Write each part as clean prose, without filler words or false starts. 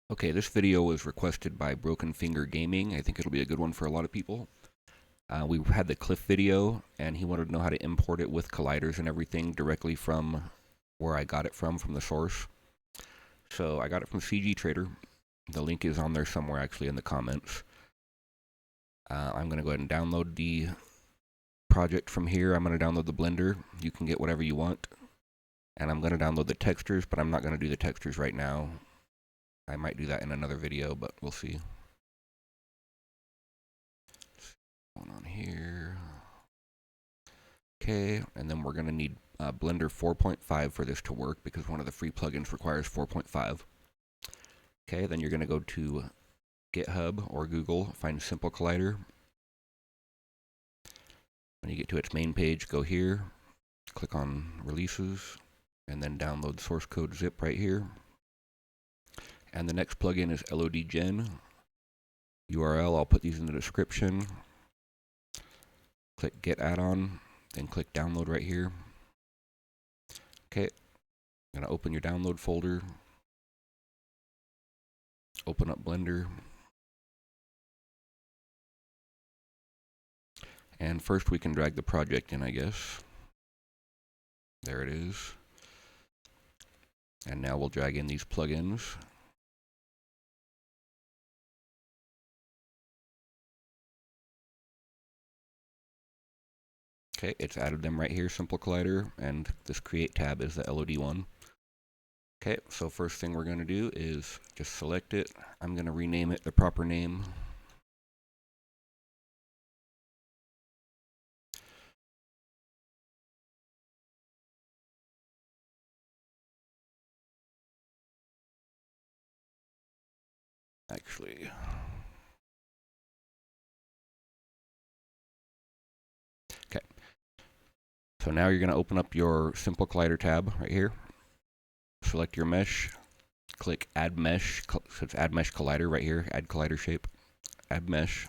Okay, this video was requested by Broken Finger Gaming. I think it'll be a good one for a lot of people. We had the Cliff video, and he wanted to know how to import it with colliders and everything directly from where I got it from the source. So I got it from CG Trader. The link is on there somewhere, actually, in the comments. I'm going to go ahead and download the project from here. I'm going to download the Blender. You can get whatever you want. And I'm going to download the textures, but I'm not going to do the textures right now. I might do that in another video, but we'll see. Going on here. Okay, and then we're going to need Blender 4.5 for this to work because one of the free plugins requires 4.5. Okay, then you're going to go to GitHub or Google, find Simple Collider. When you get to its main page, go here, click on Releases, and then download source code zip right here. And the next plugin is LOD Gen. URL, I'll put these in the description. Click Get Add-on, then click Download right here. Okay, I'm going to open your download folder. Open up Blender. And first we can drag the project in, I guess. There it is. And now we'll drag in these plugins. Okay, it's added them right here, Simple Collider, and this Create tab is the LOD one. Okay, so first thing we're going to do is just select it. I'm going to rename it the proper name. Actually, okay. So now you're going to open up your Simple Collider tab right here. Select your mesh. Click Add Mesh. So it's Add Mesh Collider right here. Add Collider Shape. Add Mesh.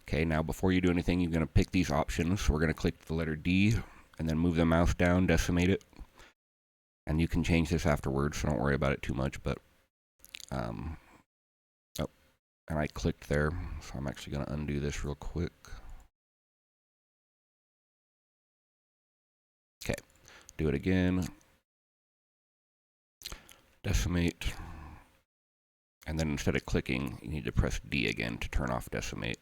Okay, now before you do anything, you're going to pick these options. So we're going to click the letter D and then move the mouse down, decimate it. And you can change this afterwards, so don't worry about it too much. But, and I clicked there, so I'm actually going to undo this real quick. Okay, do it again. Decimate. And then instead of clicking, you need to press D again to turn off decimate.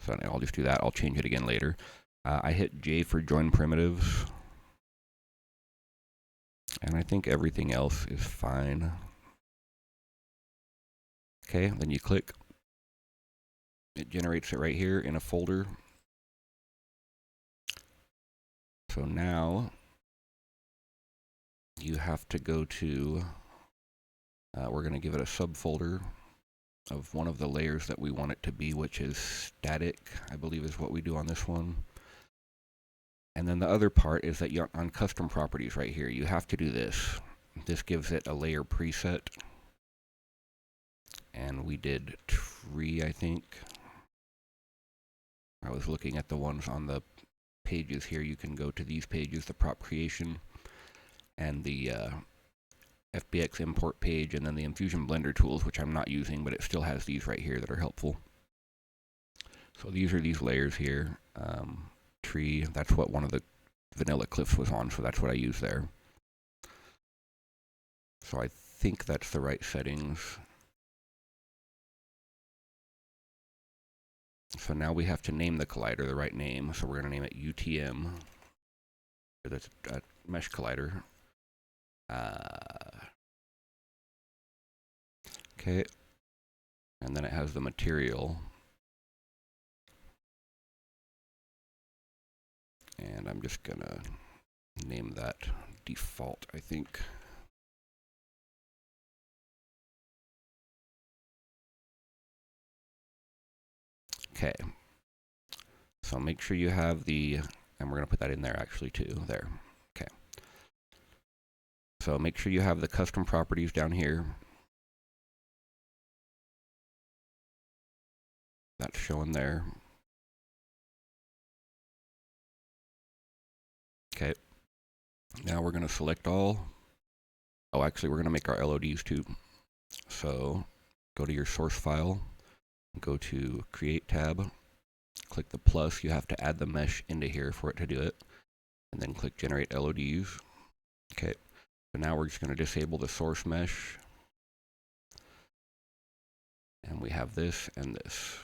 So I'll just do that. I'll change it again later. I hit J for join primitives. And I think everything else is fine. Okay, then you click. It generates it right here in a folder. So now you have to go to, we're going to give it a subfolder of one of the layers that we want it to be, which is static, I believe is what we do on this one. And then the other part is that you're on custom properties right here, you have to do this. This gives it a layer preset. And we did tree, I think. I was looking at the ones on the pages here. You can go to these pages, the prop creation and the FBX import page, and then the Infusion Blender tools, which I'm not using, but it still has these right here that are helpful. So these are these layers here. Tree, that's what one of the vanilla cliffs was on, so that's what I use there. So I think that's the right settings. So now we have to name the collider the right name. So we're going to name it UTM. That's a mesh collider. Okay. And then it has the material. And I'm just going to name that default, I think. Okay. So make sure you have the, and we're going to put that in there actually too, there. Okay. So make sure you have the custom properties down here. That's showing there. Okay. Now we're going to select all, Oh, actually, we're going to make our LODs too. So go to your source file, go to Create tab, click the plus. You have to add the mesh into here for it to do it. And then click Generate LODs. Okay, so now we're just going to disable the source mesh. And we have this and this.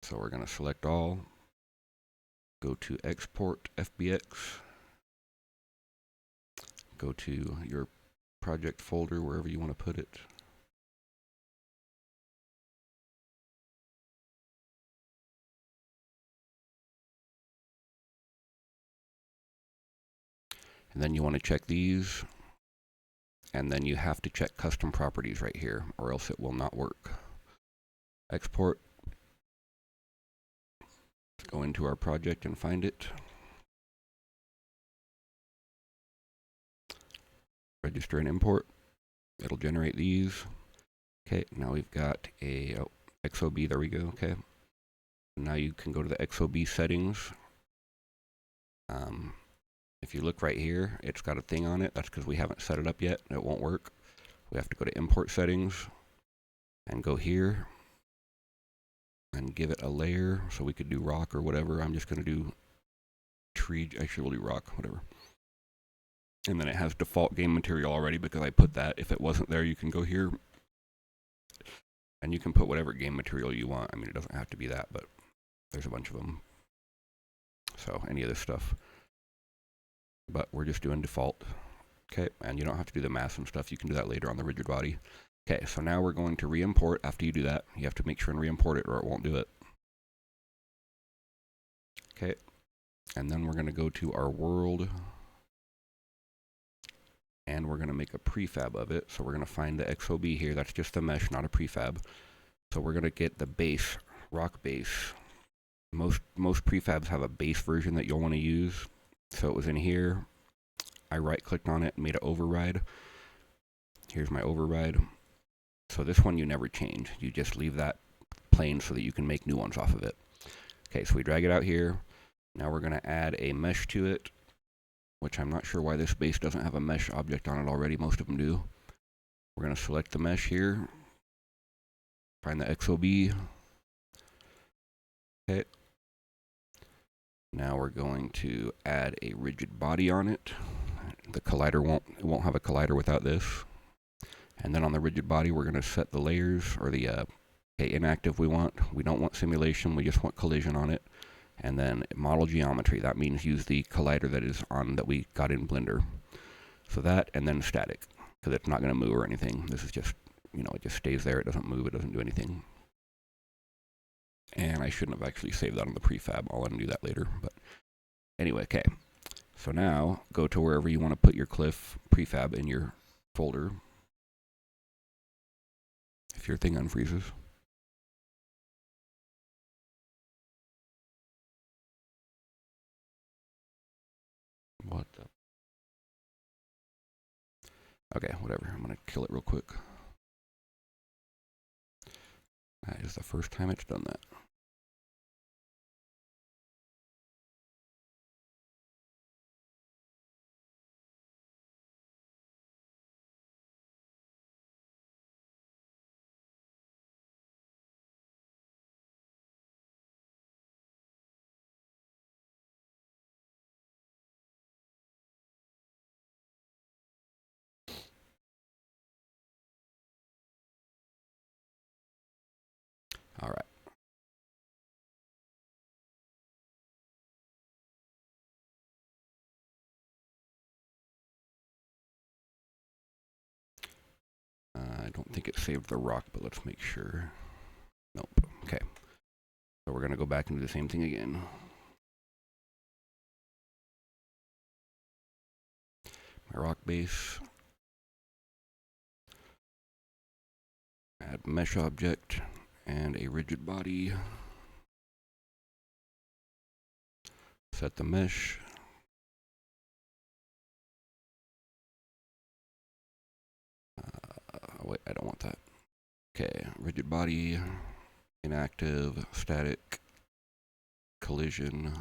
So we're going to select all, go to Export FBX, go to your project folder, wherever you want to put it. And then you want to check these. And then you have to check custom properties right here, or else it will not work. Export. Let's go into our project and find it. Register and import. It'll generate these. Okay, now we've got a XOB. There we go. Okay. Now you can go to the XOB settings. If you look right here, it's got a thing on it. That's because we haven't set it up yet. It won't work. We have to go to import settings and go here and give it a layer. So we could do rock or whatever. I'm just going to do tree. Actually, we'll do rock, whatever. And then it has default game material already because I put that. If it wasn't there, you can go here and you can put whatever game material you want. I mean, it doesn't have to be that, but there's a bunch of them. So any of this stuff. But we're just doing default. Okay, and you don't have to do the mass and stuff. You can do that later on the rigid body. Okay, so now we're going to re-import. After you do that, you have to make sure and re-import it or it won't do it. Okay, and then we're going to go to our world. And we're going to make a prefab of it. So we're going to find the XOB here. That's just the mesh, not a prefab. So we're going to get the base, rock base. Most prefabs have a base version that you'll want to use. So it was in here. I right-clicked on it and made an override. Here's my override. So this one you never change. You just leave that plain so that you can make new ones off of it. Okay, so we drag it out here. Now we're going to add a mesh to it, which I'm not sure why this base doesn't have a mesh object on it already. Most of them do. We're going to select the mesh here. Find the XOB. Okay. Now we're going to add a rigid body on it. The collider won't have a collider without this. And then on the rigid body, we're going to set the layers, or the inactive we want. We don't want simulation, we just want collision on it. And then model geometry, that means use the collider that is on that we got in Blender. So that, and then static, because it's not going to move or anything. This is just, it just stays there, it doesn't move, it doesn't do anything. And I shouldn't have actually saved that on the prefab, I'll undo that later. But anyway, okay. So now, go to wherever you want to put your cliff prefab in your folder. If your thing unfreezes. What the? Okay, whatever. I'm going to kill it real quick. That is the first time it's done that. All right. I don't think it saved the rock, but let's make sure. Nope. Okay. So we're going to go back and do the same thing again. My rock base. Add mesh object and a rigid body. Set the mesh. Wait, I don't want that. Okay, rigid body, inactive, static, collision,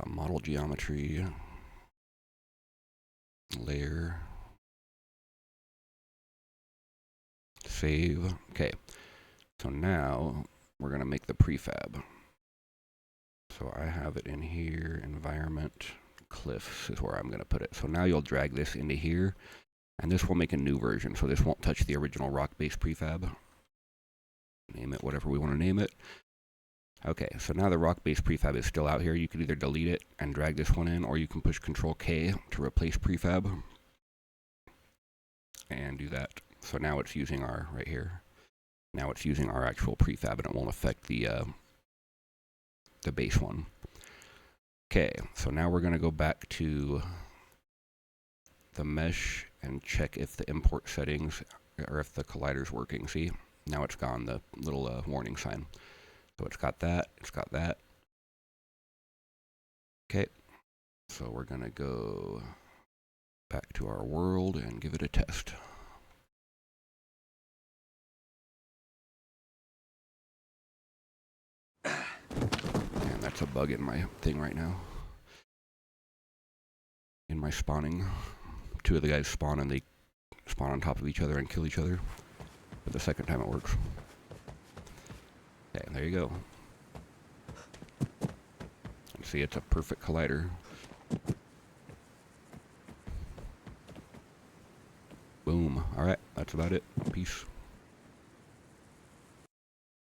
model geometry. layer. Save. Okay. So now we're going to make the prefab. So I have it in here, environment, cliffs is where I'm going to put it. So now you'll drag this into here, and this will make a new version. So this won't touch the original rock-based prefab. Name it whatever we want to name it. Okay, so now the rock-based prefab is still out here. You can either delete it and drag this one in, or you can push Control-K to replace prefab. And do that. So now it's using our, right here. Now it's using our actual prefab, and it won't affect the base one. Okay, so now we're going to go back to the mesh and check if the import settings, or if the collider's working. See, now it's gone, the little warning sign. So it's got that, it's got that. Okay, so we're going to go back to our world and give it a test. And that's a bug in my thing right now. In my spawning. Two of the guys spawn and they spawn on top of each other and kill each other. But the second time it works. Okay, there you go. And see, it's a perfect collider. Boom. Alright, that's about it. Peace.